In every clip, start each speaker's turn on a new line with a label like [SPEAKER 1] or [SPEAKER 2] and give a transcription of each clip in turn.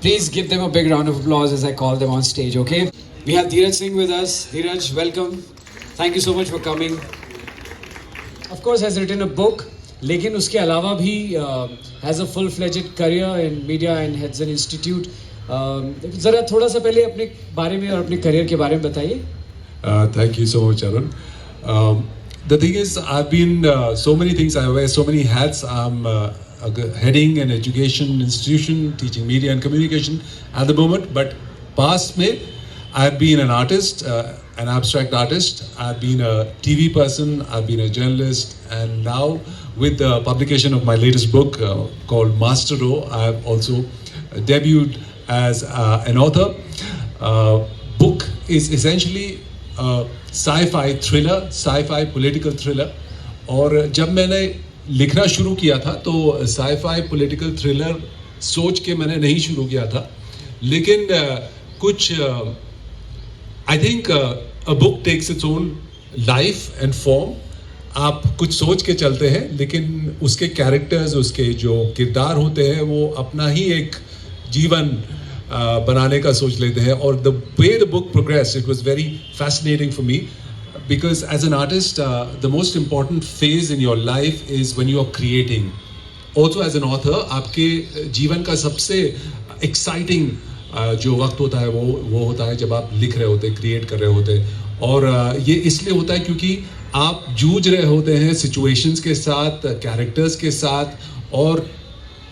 [SPEAKER 1] Please give them a big round of applause as I call them on stage, okay? We have Dheeraj Singh with us. Dheeraj, welcome. Thank you so much for coming. Of course, has written a book, लेकिन उसके अलावा भी has a full-fledged career in media and heads an institute. ज़रा थोड़ा सा पहले अपने बारे में और अपने करियर के बारे में बताइए.
[SPEAKER 2] Thank you so much, Tarun. The thing is, I've been so many things. I wear so many hats. I'm heading an education institution, teaching media and communication at the moment. But past me, I've been an artist, an abstract artist. I've been a TV person. I've been a journalist, and now with the publication of my latest book called Master Row, I've also debuted as an author. Book is essentially sci-fi thriller, sci-fi political thriller. और जब मैंने लिखना शुरू किया था तो sci-fi political thriller सोच के मैंने नहीं शुरू किया था, लेकिन कुछ I think a book takes its own life and form. आप कुछ सोच के चलते हैं, लेकिन उसके कैरेक्टर्स, उसके जो किरदार होते हैं, वो अपना ही एक जीवन बनाने का सोच लेते हैं. और the way the book progressed, it was very fascinating for me, because as an artist, the most important phase in your life is when you are creating. Also as an author, आपके जीवन का सबसे exciting जो वक्त होता है वो होता है जब आप लिख रहे होते, क्रिएट कर रहे होते. और ये इसलिए होता है क्योंकि आप जूझ रहे होते हैं सिचुएशंस के साथ, कैरेक्टर्स के साथ, और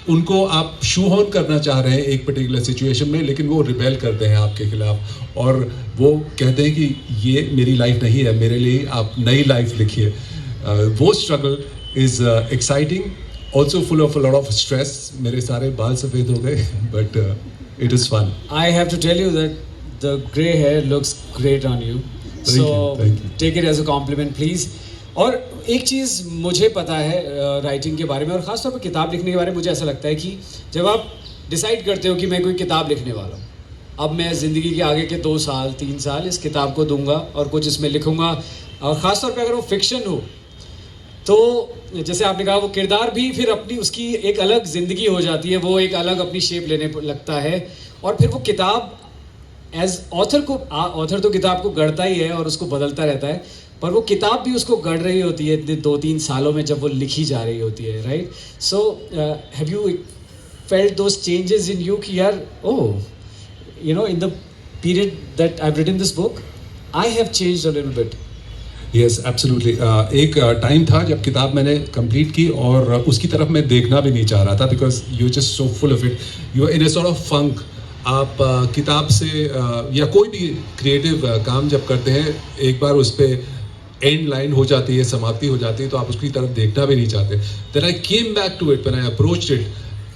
[SPEAKER 2] उनको आप शू ऑन करना चाह रहे हैं एक पर्टिकुलर सिचुएशन में, लेकिन वो रिबेल करते हैं आपके खिलाफ और वो कहते हैं कि ये मेरी लाइफ नहीं है, मेरे लिए आप नई लाइफ लिखिए. वो struggle is exciting, also full of a lot of stress. मेरे सारे बाल सफ़ेद हो गए, but it is fun.
[SPEAKER 1] I have to tell you that the grey hair looks great on you.
[SPEAKER 2] Thank you.
[SPEAKER 1] Take it as a compliment, please. और एक चीज़ मुझे पता है राइटिंग के बारे में, और ख़ासतौर पर किताब लिखने के बारे में, मुझे ऐसा लगता है कि जब आप डिसाइड करते हो कि मैं कोई किताब लिखने वाला हूँ, अब मैं ज़िंदगी के आगे के 2 साल 3 साल इस किताब को दूंगा और कुछ इसमें लिखूंगा, और ख़ासतौर पर अगर वो फिक्शन हो तो जैसे आपने कहा वो किरदार भी फिर अपनी उसकी एक अलग ज़िंदगी हो जाती है, वो एक अलग अपनी शेप लेने लगता है, और फिर वो किताब एज ऑथर को, ऑथर तो किताब को गढ़ता ही है और उसको बदलता रहता है, पर वो किताब भी उसको गढ़ रही होती है इतने 2-3 सालों में जब वो लिखी जा रही होती है, right? So have you felt those changes in you कि यार you know in the period that I have written this book I have changed a little bit?
[SPEAKER 2] Yes, absolutely. एक टाइम था जब किताब मैंने कंप्लीट की और उसकी तरफ मैं देखना भी नहीं चाह रहा था, because you just so full of it, you in a sort of funk. आप किताब से या कोई भी क्रिएटिव काम जब करते हैं, एक बार उस पर एंड लाइन हो जाती है, समाप्ति हो जाती है, तो आप उसकी तरफ देखना भी नहीं चाहते. Then I came back to it, when I approached it,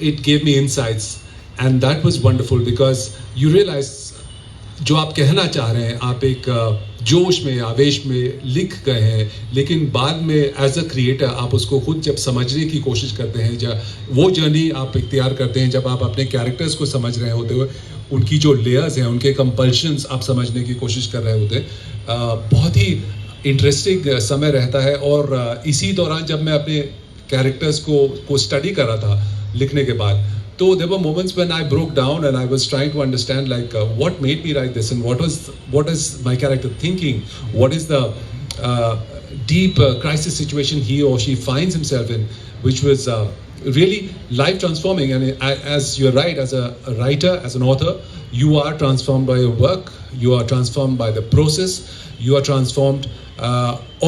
[SPEAKER 2] it gave me insights, and that was wonderful, because you realise जो आप कहना चाह रहे हैं, आप एक जोश में, आवेश में लिख गए हैं, लेकिन बाद में एज अ क्रिएटर आप उसको खुद जब समझने की कोशिश करते हैं, जब वो जर्नी आप इख्तियार करते हैं, जब आप अपने कैरेक्टर्स को समझ रहे होते हो, उनकी जो लेयर्स हैं, उनके कंपल्शंस आप समझने की कोशिश कर रहे होते हैं, बहुत ही इंटरेस्टिंग समय रहता है. और इसी दौरान जब मैं अपने कैरेक्टर्स को स्टडी कर रहा था लिखने के बाद, so there were moments when I broke down and I was trying to understand like what made me write this, and what is my character thinking, what is the deep crisis situation he or she finds himself in, which was really life transforming. And as you're right, as a writer, as an author, you are transformed by your work, you are transformed by the process, you are transformed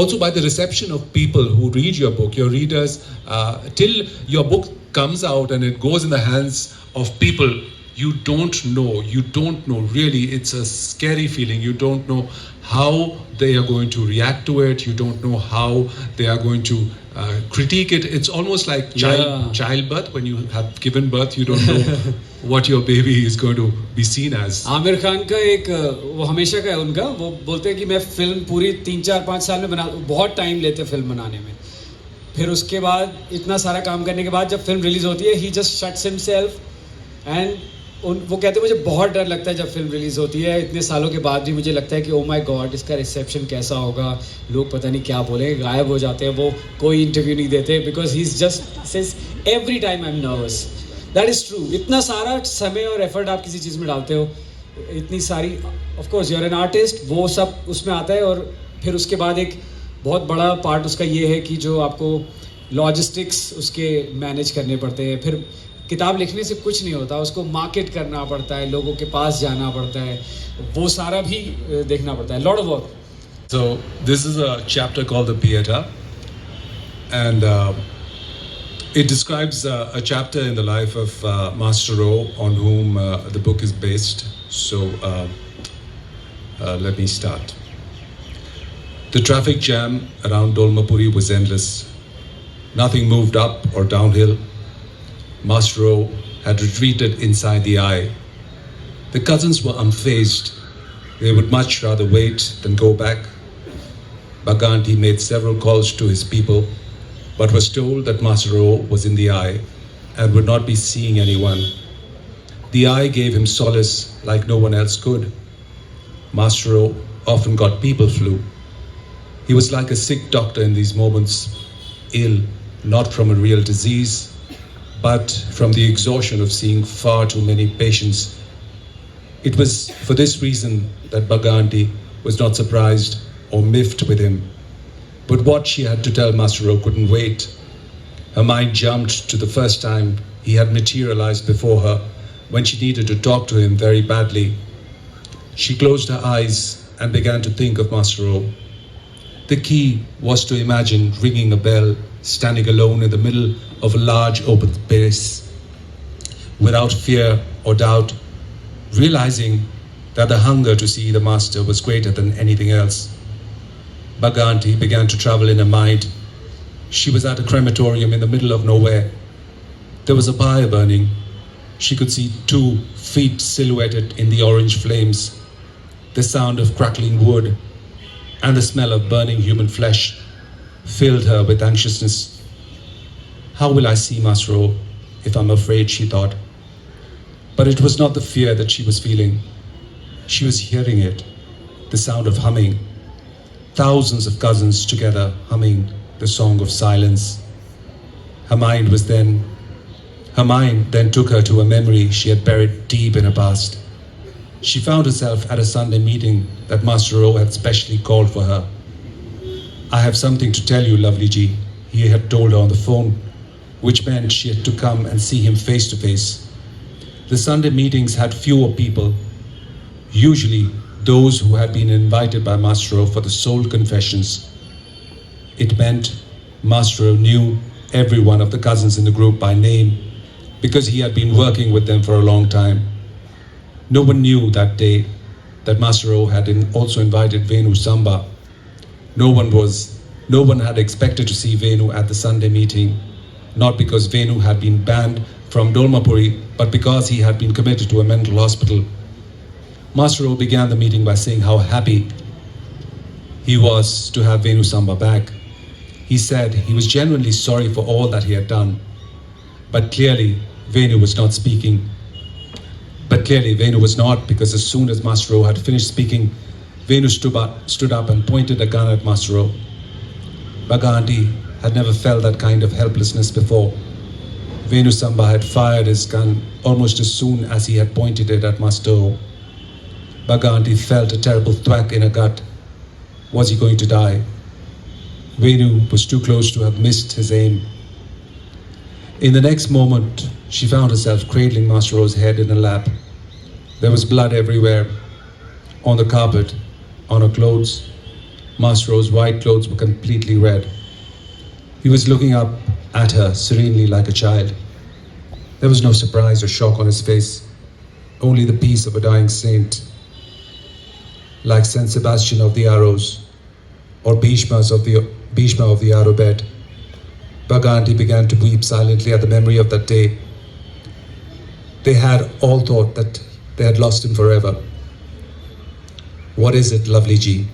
[SPEAKER 2] also by the reception of people who read your book, your readers, till your book comes out and it goes in the hands of people you don't know really. It's a scary feeling. You don't know how they are going to react to it, you don't know how they are going to critique it. It's almost like childbirth. When you have given birth, you don't know what your baby is going to be seen as.
[SPEAKER 1] Aamir Khan का एक वो हमेशा का है उनका, वो बोलते हैं कि मैं फिल्म पूरी 3-4-5 साल में बना, बहुत टाइम लेते फिल्म बनाने में, फिर उसके बाद इतना सारा काम करने के बाद जब फिल्म रिलीज़ होती है, ही जस्ट शट्स हिमसेल्फ, एंड वो कहते हैं मुझे बहुत डर लगता है जब फिल्म रिलीज़ होती है, इतने सालों के बाद भी मुझे लगता है कि ओ माय गॉड इसका रिसेप्शन कैसा होगा, लोग पता नहीं क्या बोलेंगे, गायब हो जाते हैं, वो कोई इंटरव्यू नहीं देते, because he is just says every time I am nervous. That is true. इतना सारा समय और एफर्ट आप किसी चीज़ में डालते हो, इतनी सारी, of course you are an artist, वो सब उसमें आता है. और फिर उसके बाद एक बहुत बड़ा पार्ट उसका ये है कि जो आपको लॉजिस्टिक्स उसके मैनेज करने पड़ते हैं. फिर किताब लिखने से कुछ नहीं होता, उसको मार्केट करना पड़ता है, लोगों के पास जाना पड़ता है, वो सारा भी देखना पड़ता है. Lot of work.
[SPEAKER 2] So this is a chapter called the Pieta, and it describes a chapter in the life of Master O, on whom the book is based. So let me start. The traffic jam around Dolmapuri was endless. Nothing moved up or downhill. Master O had retreated inside the eye. The cousins were unfazed. They would much rather wait than go back. Baganti made several calls to his people, but was told that Master O was in the eye and would not be seeing anyone. The eye gave him solace like no one else could. Master O often got people flu. He was like a sick doctor in these moments, ill not from a real disease, but from the exhaustion of seeing far too many patients. It was for this reason that Baganti was not surprised or miffed with him. But what she had to tell Master O couldn't wait. Her mind jumped to the first time he had materialized before her, when she needed to talk to him very badly. She closed her eyes and began to think of Master O. The key was to imagine ringing a bell, standing alone in the middle of a large open space, without fear or doubt, realizing that the hunger to see the Master was greater than anything else. Baganti began to travel in her mind. She was at a crematorium in the middle of nowhere. There was a pyre burning. She could see 2 feet silhouetted in the orange flames. The sound of crackling wood and the smell of burning human flesh filled her with anxiousness. How will I see Master O if I'm afraid, she thought. But it was not the fear that she was feeling. She was hearing it, the sound of humming. Thousands of cousins together humming the song of silence. Her mind then took her to a memory she had buried deep in her past. She found herself at a Sunday meeting that Master O had specially called for her. I have something to tell you, lovely G, he had told her on the phone, which meant she had to come and see him face to face. The Sunday meetings had fewer people, usually those who had been invited by Master O for the soul confessions. It meant Master O knew every one of the cousins in the group by name, because he had been working with them for a long time. No one knew that day that Master O had also invited Venu Samba. No one had expected to see Venu at the Sunday meeting, not because Venu had been banned from Dolmapuri, but because he had been committed to a mental hospital. Master O began the meeting by saying how happy he was to have Venu Samba back. He said he was genuinely sorry for all that he had done. But clearly, Venu was not speaking. Because as soon as Master O had finished speaking, Venu stood up and pointed a gun at Master O. Baganti had never felt that kind of helplessness before. Venu Samba had fired his gun almost as soon as he had pointed it at Master O. Baganti felt a terrible thwack in her gut. Was he going to die? Venu was too close to have missed his aim. In the next moment, she found herself cradling Master O's head in her lap. There was blood everywhere, on the carpet, on her clothes. Master O's white clothes were completely red. He was looking up at her serenely like a child. There was no surprise or shock on his face, only the peace of a dying saint. Like Saint Sebastian of the Arrows, or Bhishma of the Arrow bed, Baganti began to weep silently at the memory of that day. They had all thought that they had lost him forever. What is it, lovely G?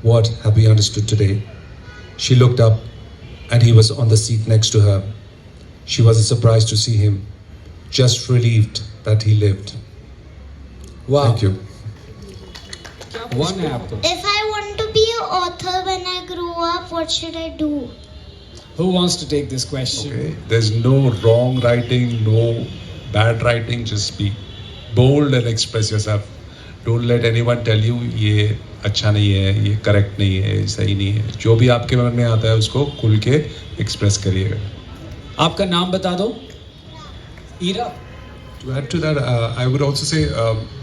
[SPEAKER 2] What have we understood today? She looked up, and he was on the seat next to her. She was surprised to see him, just relieved that he lived.
[SPEAKER 1] Wow.
[SPEAKER 2] Thank you.
[SPEAKER 1] One apple.
[SPEAKER 3] If I want to be an author when I grow up, what should I do?
[SPEAKER 1] Who wants to take this question?
[SPEAKER 2] Okay. There's no wrong writing, no bad writing, just be bold and express yourself. Don't let anyone tell you ये अच्छा नहीं है, ये correct नहीं है, सही नहीं है. जो भी आपके मन में आता है उसको खुल के express करिएगा.
[SPEAKER 1] आपका नाम बता दो. Ira.
[SPEAKER 2] To add to that, I would also say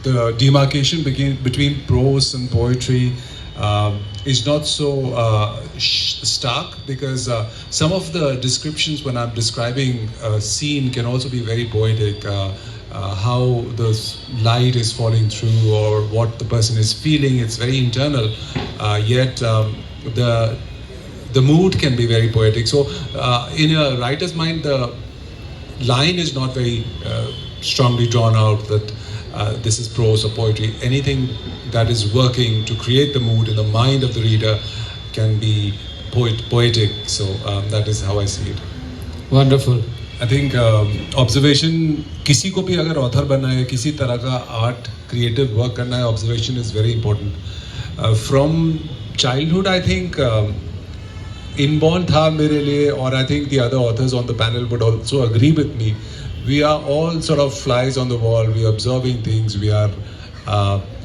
[SPEAKER 2] the demarcation between prose and poetry is not so stark, because some of the descriptions when I'm describing a scene can also be very poetic. How the light is falling through or what the person is feeling, it's very internal. Yet the mood can be very poetic. So in a writer's mind, the line is not very strongly drawn out that this is prose or poetry. Anything that is working to create the mood in the mind of the reader can be poetic. So that is how I see it.
[SPEAKER 1] Wonderful.
[SPEAKER 2] I think observation, किसी को भी अगर author बनना है, किसी तरह का art, creative work करना है, observation is very important. From childhood, I think inborn था मेरे लिए, और I think the other authors on the panel would also agree with me. We are all sort of flies on the wall. We are observing things. We are.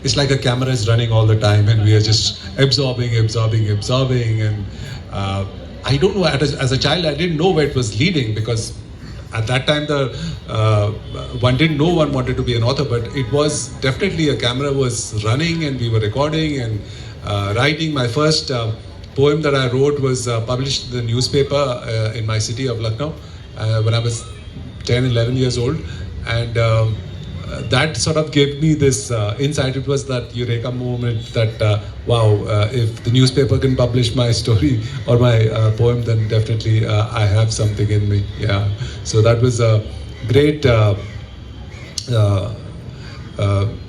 [SPEAKER 2] It's like a camera is running all the time, and we are just absorbing, and I don't know. As a child, I didn't know where it was leading, because at that time one didn't know one wanted to be an author, but it was definitely a camera was running, and we were recording and writing. My first poem that I wrote was published in the newspaper in my city of Lucknow when I was 10, 11 years old, and that sort of gave me this insight. It was that eureka moment that wow, if the newspaper can publish my story or my poem, then definitely I have something in me. Yeah, so that was a great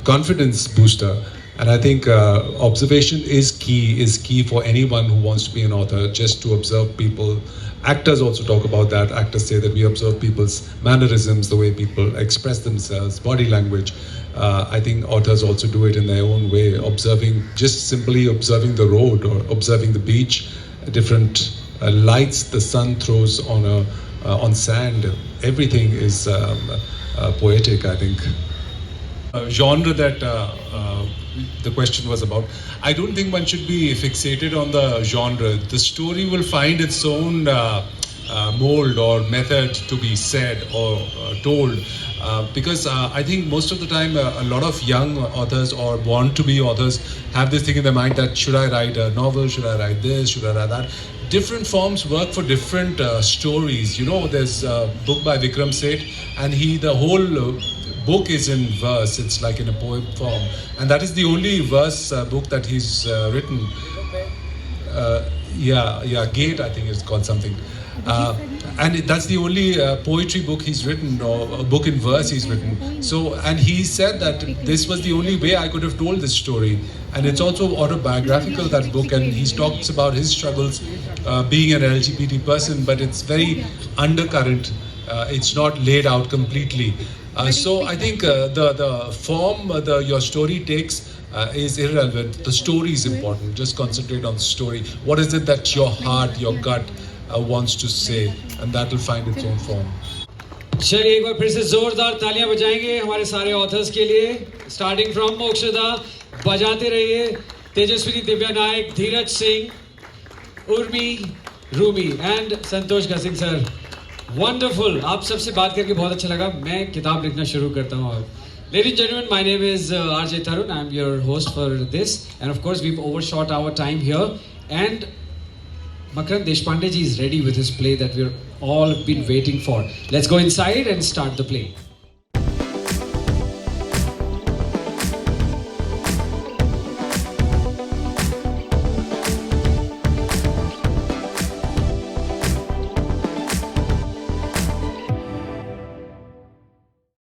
[SPEAKER 2] confidence booster. And I think observation is key for anyone who wants to be an author, just to observe people. Actors also talk about that. Actors say that we observe people's mannerisms, the way people express themselves, body language. I think authors also do it in their own way, just simply observing the road or observing the beach, different lights the sun throws on sand. Everything is poetic, I think. Genre that the question was about. I don't think one should be fixated on the genre. The story will find its own mold or method to be said or told, because I think most of the time a lot of young authors or want to be authors have this thing in their mind that should I write a novel, should I write this, should I write that. Different forms work for different stories. You know, there's a book by Vikram Seth, and the whole book is in verse. It's like in a poem form, and that is the only verse book that he's written. Gate, I think it's called something. And that's the only poetry book he's written, or a book in verse he's written. So, and he said that this was the only way I could have told this story. And it's also autobiographical, that book, and he talks about his struggles being an LGBT person, but it's very undercurrent. It's not laid out completely. So I think the form your story takes is irrelevant. The story is important. Just concentrate on the story. What is it that your heart, your gut wants to say, and that will find its own form.
[SPEAKER 1] चलिए एक बार फिर से जोरदार तालियां बजाएंगे हमारे सारे authors के लिए. स्टार्टिंग फ्रॉम मोक्षदा, बजाते रहिए. तेजस्विनी दिव्या नायक, धीरज सिंह, उर्मी, रूमी एंड संतोष का सिंह सर. वंडरफुल. आप सबसे बात करके बहुत अच्छा लगा. मैं किताब लिखना शुरू करता हूँ अब. Ladies and gentlemen, my name is RJ Tarun. I'm your host for this, and of course we've overshot our time here. And Makarand Deshpande ji is ready with his play that we're all been waiting for. Let's go inside and start the play.